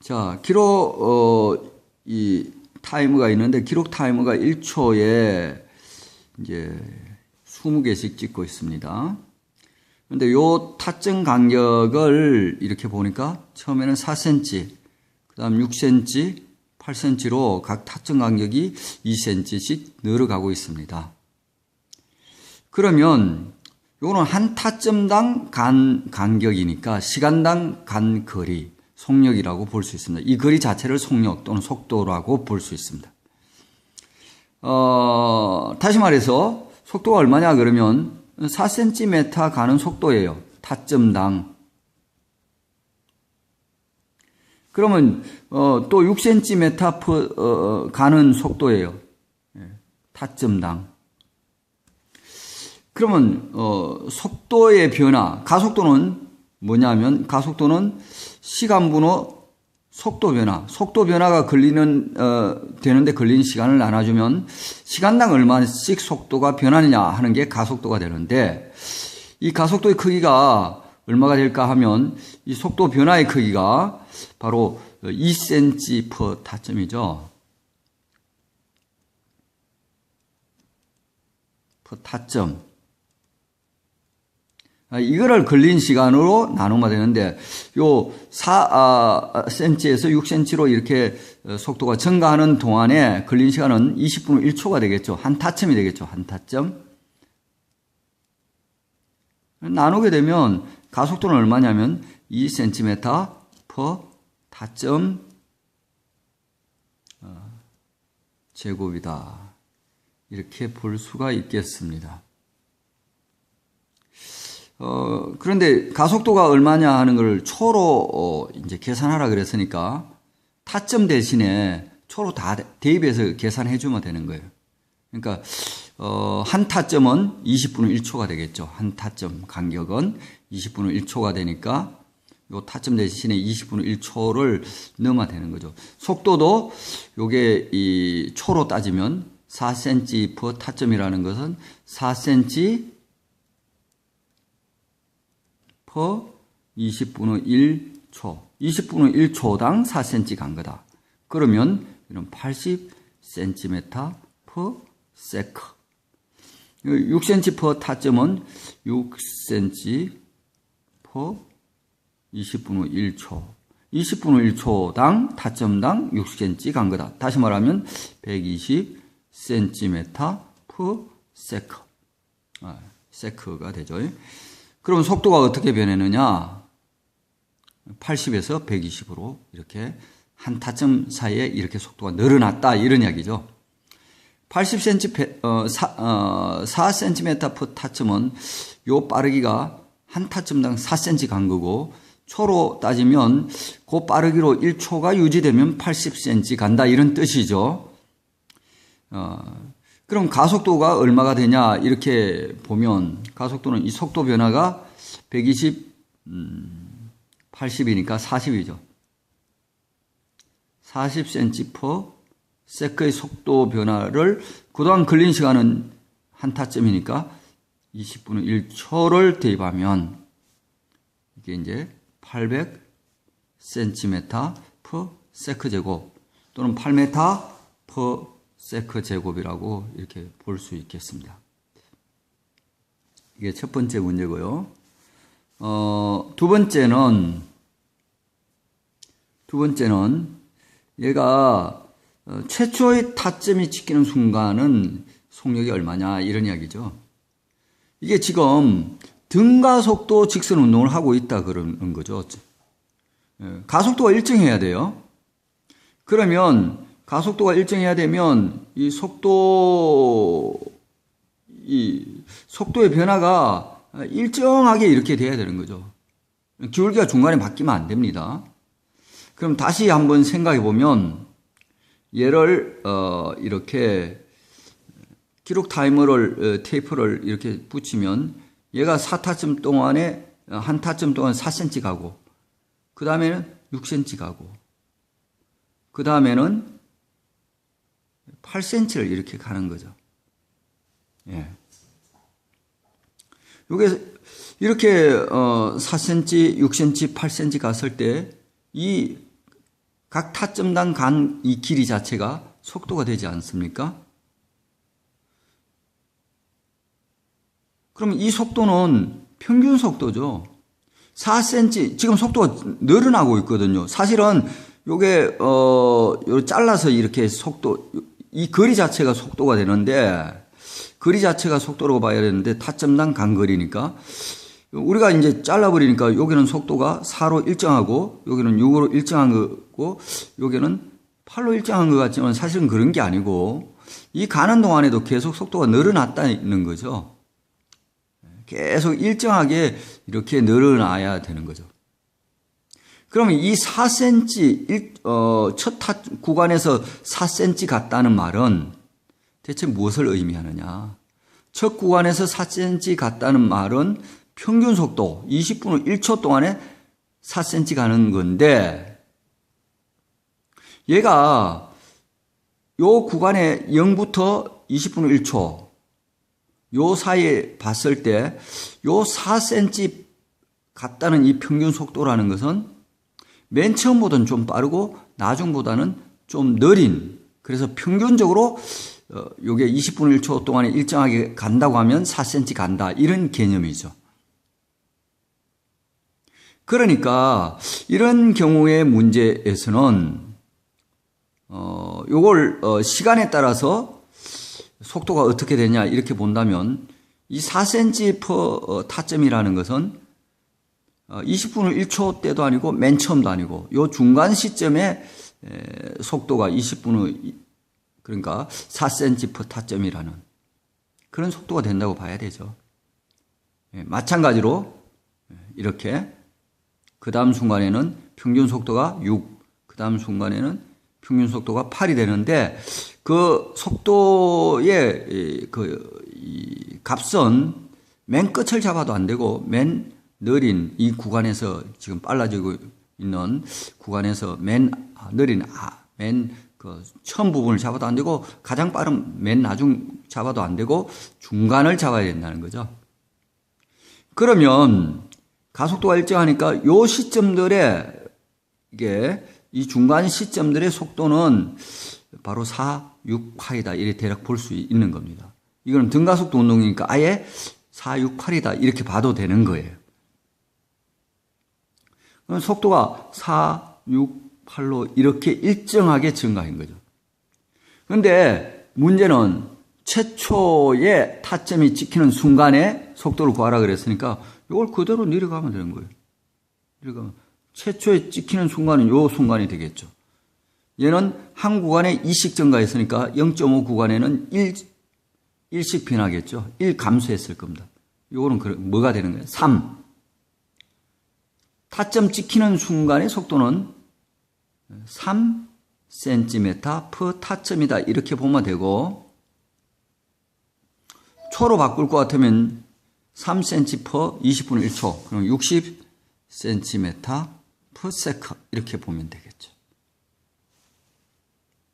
자, 이 타이머가 있는데 기록 타이머가 1초에 이제 20개씩 찍고 있습니다. 근데 요 타점 간격을 이렇게 보니까 처음에는 4cm, 그 다음 6cm, 8cm로 각 타점 간격이 2cm씩 늘어가고 있습니다. 그러면 요거는 한 타점당 간격이니까 시간당 간 거리, 속력이라고 볼 수 있습니다. 이 거리 자체를 속력 또는 속도라고 볼 수 있습니다. 다시 말해서 속도가 얼마냐 그러면 4cm 가는 속도예요. 타점당. 그러면 또 6cm 가는 속도예요. 타점당. 그러면 속도의 변화, 가속도는 뭐냐면 가속도는 시간분호 속도 변화가 되는데 걸리는 시간을 나눠주면 시간당 얼마씩 속도가 변하느냐 하는 게 가속도가 되는데, 이 가속도의 크기가 얼마가 될까 하면 이 속도 변화의 크기가 바로 2cm per 타점이죠. per 타점. 이거를 걸린 시간으로 나누면 되는데, 요 4cm에서 6cm로 이렇게 속도가 증가하는 동안에 걸린 시간은 20분의 1초가 되겠죠. 한 타점이 되겠죠. 한 타점. 나누게 되면 가속도는 얼마냐면 2cm per 타점 제곱이다. 이렇게 볼 수가 있겠습니다. 그런데 가속도가 얼마냐 하는 걸 초로 이제 계산하라 그랬으니까 타점 대신에 초로 다 대입해서 계산해 주면 되는 거예요. 그러니까 한 타점은 20분의 1초가 되겠죠. 한 타점 간격은 20분의 1초가 되니까 요 타점 대신에 20분의 1초를 넣으면 되는 거죠. 속도도 요게 이 초로 따지면 4cm per 타점이라는 것은 4cm per 20분의 1초. 20분의 1초당 4cm 간 거다. 그러면 이런 80cm per sec. 6cm per 타점은 6cm per 20분의 1초. 20분의 1초당 타점당 6cm 간 거다. 다시 말하면 120cm per sec. sec가 되죠. 그럼 속도가 어떻게 변했느냐? 80에서 120으로 이렇게 한 타점 사이에 이렇게 속도가 늘어났다, 이런 이야기죠. 80cm, 4cm per 타점은 요 빠르기가 한 타점당 4cm 간 거고, 초로 따지면 그 빠르기로 1초가 유지되면 80cm 간다, 이런 뜻이죠. 그럼 가속도가 얼마가 되냐 이렇게 보면 가속도는 이 속도 변화가 120, 80이니까 40이죠. 40cm per sec의 속도 변화를 그동안 걸린 시간은 한 타점이니까 20분의 1초를 대입하면 이게 이제 800cm per sec 제곱 또는 8m per sec 제곱이라고 이렇게 볼 수 있겠습니다. 이게 첫 번째 문제고요. 두 번째는 얘가 최초의 타점이 찍히는 순간은 속력이 얼마냐 이런 이야기죠. 이게 지금 등가속도 직선 운동을 하고 있다 그러는 거죠. 가속도가 일정해야 돼요. 그러면 가속도가 일정해야 되면 이 속도의 변화가 일정하게 이렇게 돼야 되는 거죠. 기울기가 중간에 바뀌면 안 됩니다. 그럼 다시 한번 생각해 보면 얘를 이렇게 기록 타이머를 테이프를 이렇게 붙이면 얘가 4타점 동안에 한 타점 동안 4cm 가고, 그 다음에는 6cm 가고, 그 다음에는 8cm를 이렇게 가는 거죠. 예. 요게 이렇게 4cm, 6cm, 8cm 갔을 때 이 각 타점당 간 이 길이 자체가 속도가 되지 않습니까? 그럼 이 속도는 평균 속도죠. 4cm, 지금 속도가 늘어나고 있거든요. 사실은 요게, 잘라서 이렇게 속도, 이 거리 자체가 속도가 되는데, 거리 자체가 속도로 봐야 되는데, 타점당 간 거리니까, 우리가 이제 잘라버리니까 여기는 속도가 4로 일정하고, 여기는 6으로 일정한 거고, 여기는 8로 일정한 것 같지만 사실은 그런 게 아니고, 이 가는 동안에도 계속 속도가 늘어났다는 거죠. 계속 일정하게 이렇게 늘어나야 되는 거죠. 그러면 이 4cm, 첫 구간에서 4cm 같다는 말은 대체 무엇을 의미하느냐? 첫 구간에서 4cm 같다는 말은 평균 속도 20분 후 1초 동안에 4cm 가는 건데, 얘가 요 구간에 0부터 20분 후 1초, 요 사이에 봤을 때 요 4cm 같다는 이 평균 속도라는 것은 맨 처음보다는 좀 빠르고 나중보다는 좀 느린, 그래서 평균적으로 요게 20분 1초 동안에 일정하게 간다고 하면 4cm 간다, 이런 개념이죠. 그러니까 이런 경우의 문제에서는 요걸 시간에 따라서 속도가 어떻게 되냐 이렇게 본다면, 이 4cm per 타점이라는 것은 20분 후 1초 때도 아니고 맨 처음도 아니고 요 중간 시점의 속도가 20분 후, 그러니까 4cm per 타점이라는 그런 속도가 된다고 봐야 되죠. 마찬가지로 이렇게 그 다음 순간에는 평균 속도가 6, 그 다음 순간에는 평균 속도가 8이 되는데, 그 속도의 이 값은 맨 끝을 잡아도 안 되고 맨 느린 이 구간에서, 지금 빨라지고 있는 구간에서 맨 느린 맨 그 처음 부분을 잡아도 안 되고, 가장 빠른 맨 나중 잡아도 안 되고 중간을 잡아야 된다는 거죠. 그러면 가속도가 일정하니까 요 시점들의, 이게 이 중간 시점들의 속도는 바로 4, 6, 8이다, 이렇게 대략 볼 수 있는 겁니다. 이거는 등가속도 운동이니까 아예 4, 6, 8이다 이렇게 봐도 되는 거예요. 그럼 속도가 4, 6, 8로 이렇게 일정하게 증가한 거죠. 그런데 문제는 최초의 타점이 찍히는 순간에 속도를 구하라 그랬으니까 이걸 그대로 내려가면 되는 거예요. 내려가면 최초에 찍히는 순간은 요 순간이 되겠죠. 얘는 한 구간에 2씩 증가했으니까 0.5 구간에는 1씩 변하겠죠. 1 감소했을 겁니다. 요거는 뭐가 되는 거예요? 3. 타점 찍히는 순간의 속도는 3cm per 타점이다, 이렇게 보면 되고, 초로 바꿀 것 같으면 3cm per 20분 1초, 그럼 60cm per second 이렇게 보면 되겠죠.